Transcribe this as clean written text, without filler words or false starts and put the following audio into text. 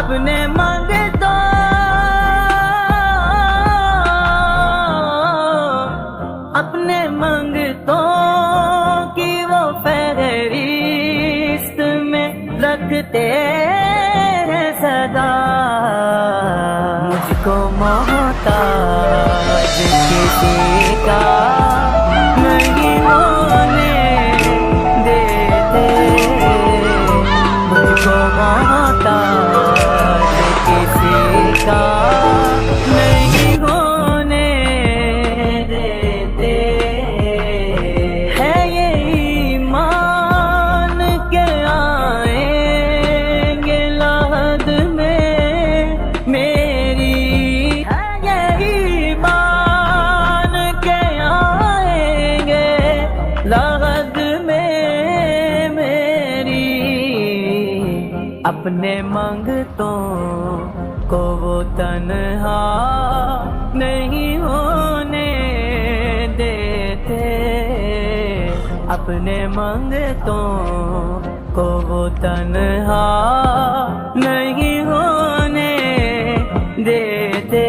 अपने मंगतों की वो फहरिस्त में रखते हैं सदा। मुझको मोहताज किसी का नहीं होने देते, मुझको मोहताज किसी का नहीं होने देते। है ये ईमान के आएंगे लहद में मेरी, है ये ईमान के आएंगे लहद में मेरी। अपने मंगतों को वो तन्हा नहीं होने देते, अपने मंगतों को वो तन्हा नहीं होने देते।